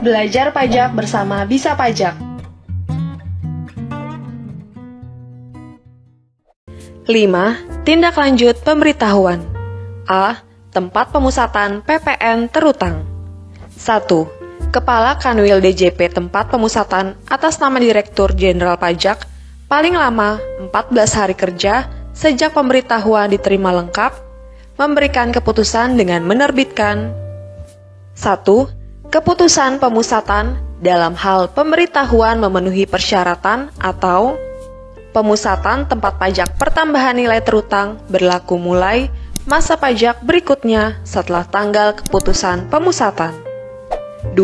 Belajar pajak bersama Bisa Pajak. 5. Tindak lanjut pemberitahuan. A. Tempat pemusatan PPN terutang. 1. Kepala Kanwil DJP tempat pemusatan atas nama Direktur Jenderal Pajak paling lama 14 hari kerja sejak pemberitahuan diterima lengkap, memberikan keputusan dengan menerbitkan 1. Keputusan pemusatan dalam hal pemberitahuan memenuhi persyaratan atau pemusatan tempat pajak pertambahan nilai terutang berlaku mulai masa pajak berikutnya setelah tanggal keputusan pemusatan. 2.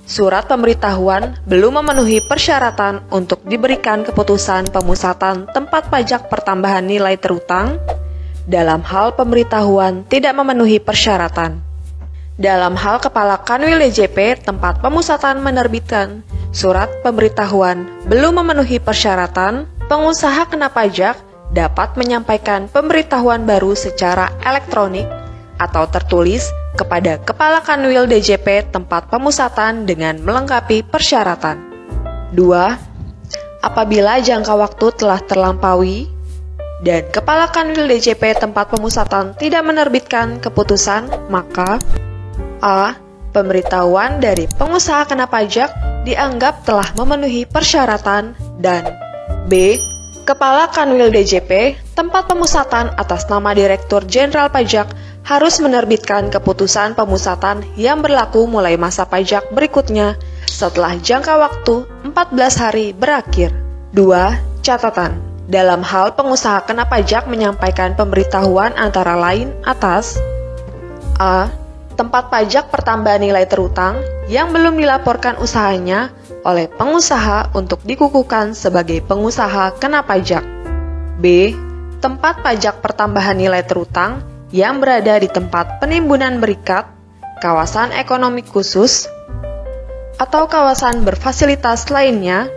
Surat pemberitahuan belum memenuhi persyaratan untuk diberikan keputusan pemusatan tempat pajak pertambahan nilai terutang dalam hal pemberitahuan tidak memenuhi persyaratan. Dalam hal Kepala Kanwil DJP tempat pemusatan menerbitkan surat pemberitahuan belum memenuhi persyaratan, pengusaha kena pajak dapat menyampaikan pemberitahuan baru secara elektronik atau tertulis kepada Kepala Kanwil DJP tempat pemusatan dengan melengkapi persyaratan. 2. Apabila jangka waktu telah terlampaui dan Kepala Kanwil DJP tempat pemusatan tidak menerbitkan keputusan, maka A. Pemberitahuan dari pengusaha kena pajak dianggap telah memenuhi persyaratan dan B. Kepala Kanwil DJP tempat pemusatan atas nama Direktur Jenderal Pajak harus menerbitkan keputusan pemusatan yang berlaku mulai masa pajak berikutnya setelah jangka waktu 14 hari berakhir. 2. Catatan. Dalam hal pengusaha kena pajak menyampaikan pemberitahuan antara lain atas A. Tempat pajak pertambahan nilai terutang yang belum dilaporkan usahanya oleh pengusaha untuk dikukuhkan sebagai pengusaha kena pajak. B. Tempat pajak pertambahan nilai terutang yang berada di tempat penimbunan berikat, kawasan ekonomi khusus, atau kawasan berfasilitas lainnya,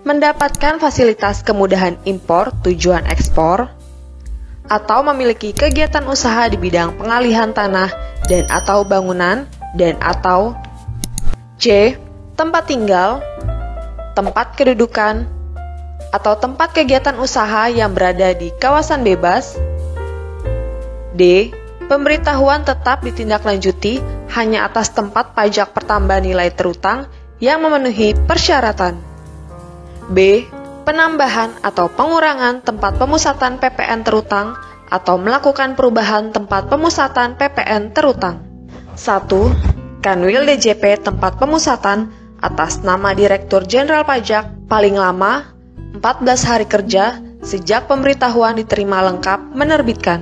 mendapatkan fasilitas kemudahan impor tujuan ekspor, atau memiliki kegiatan usaha di bidang pengalihan tanah dan atau bangunan dan atau C. Tempat tinggal, tempat kedudukan, atau tempat kegiatan usaha yang berada di kawasan bebas. D. Pemberitahuan tetap ditindaklanjuti hanya atas tempat pajak pertambahan nilai terutang yang memenuhi persyaratan. B. Penambahan atau pengurangan tempat pemusatan PPN terutang atau melakukan perubahan tempat pemusatan PPN terutang. 1. Kanwil DJP tempat pemusatan atas nama Direktur Jenderal Pajak paling lama 14 hari kerja sejak pemberitahuan diterima lengkap menerbitkan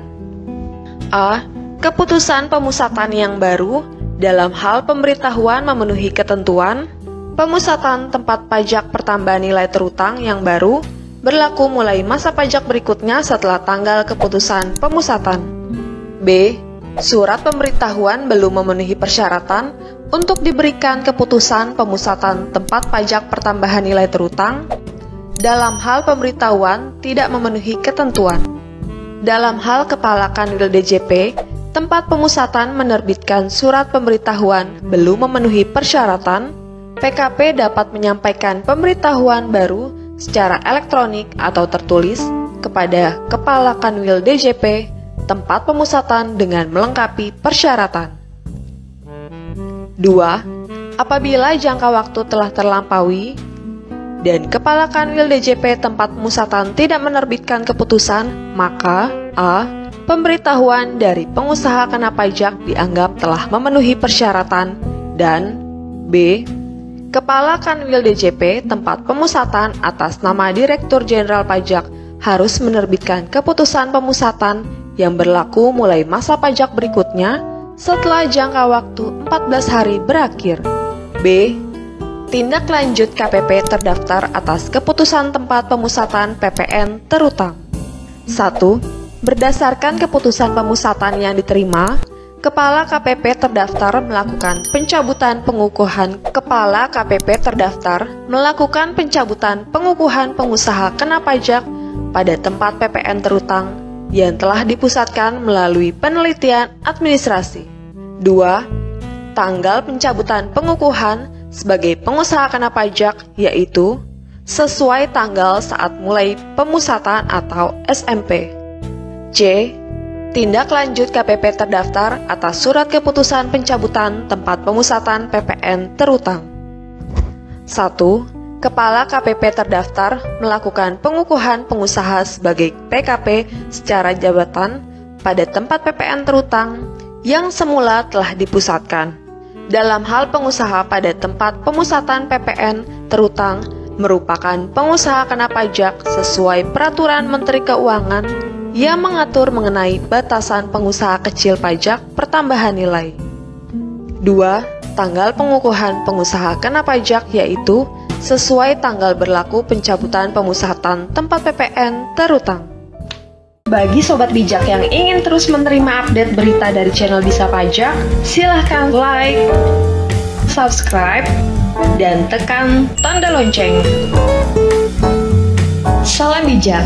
A. Keputusan pemusatan yang baru dalam hal pemberitahuan memenuhi ketentuan pemusatan tempat pajak pertambahan nilai terutang yang baru berlaku mulai masa pajak berikutnya setelah tanggal keputusan pemusatan. B. Surat pemberitahuan belum memenuhi persyaratan untuk diberikan keputusan pemusatan tempat pajak pertambahan nilai terutang dalam hal pemberitahuan tidak memenuhi ketentuan. Dalam hal Kepala Kanwil DJP, tempat pemusatan menerbitkan surat pemberitahuan belum memenuhi persyaratan, PKP dapat menyampaikan pemberitahuan baru secara elektronik atau tertulis kepada Kepala Kanwil DJP tempat pemusatan dengan melengkapi persyaratan. 2. Apabila jangka waktu telah terlampaui dan Kepala Kanwil DJP tempat pemusatan tidak menerbitkan keputusan, maka A. Pemberitahuan dari pengusaha kena pajak dianggap telah memenuhi persyaratan dan B. Kepala Kanwil DJP tempat pemusatan atas nama Direktur Jenderal Pajak harus menerbitkan keputusan pemusatan yang berlaku mulai masa pajak berikutnya setelah jangka waktu 14 hari berakhir. B. Tindak lanjut KPP terdaftar atas keputusan tempat pemusatan PPN terutang. 1. Berdasarkan keputusan pemusatan yang diterima, Kepala KPP terdaftar melakukan pencabutan pengukuhan Kepala KPP terdaftar melakukan pencabutan pengukuhan pengusaha kena pajak pada tempat PPN terutang yang telah dipusatkan melalui penelitian administrasi. 2. tanggal pencabutan pengukuhan sebagai pengusaha kena pajak yaitu sesuai tanggal saat mulai pemusatan atau SMP. C. Tindak lanjut KPP terdaftar atas surat keputusan pencabutan tempat pemusatan PPN terutang. 1. Kepala KPP terdaftar melakukan pengukuhan pengusaha sebagai PKP secara jabatan pada tempat PPN terutang yang semula telah dipusatkan. Dalam hal pengusaha pada tempat pemusatan PPN terutang merupakan pengusaha kena pajak sesuai Peraturan Menteri Keuangan yang mengatur mengenai batasan pengusaha kecil pajak pertambahan nilai. 2. Tanggal pengukuhan pengusaha kena pajak yaitu sesuai tanggal berlaku pencabutan pemusatan tempat PPN terutang. Bagi sobat bijak yang ingin terus menerima update berita dari channel Bisa Pajak, silahkan like, subscribe, dan tekan tanda lonceng. Salam bijak.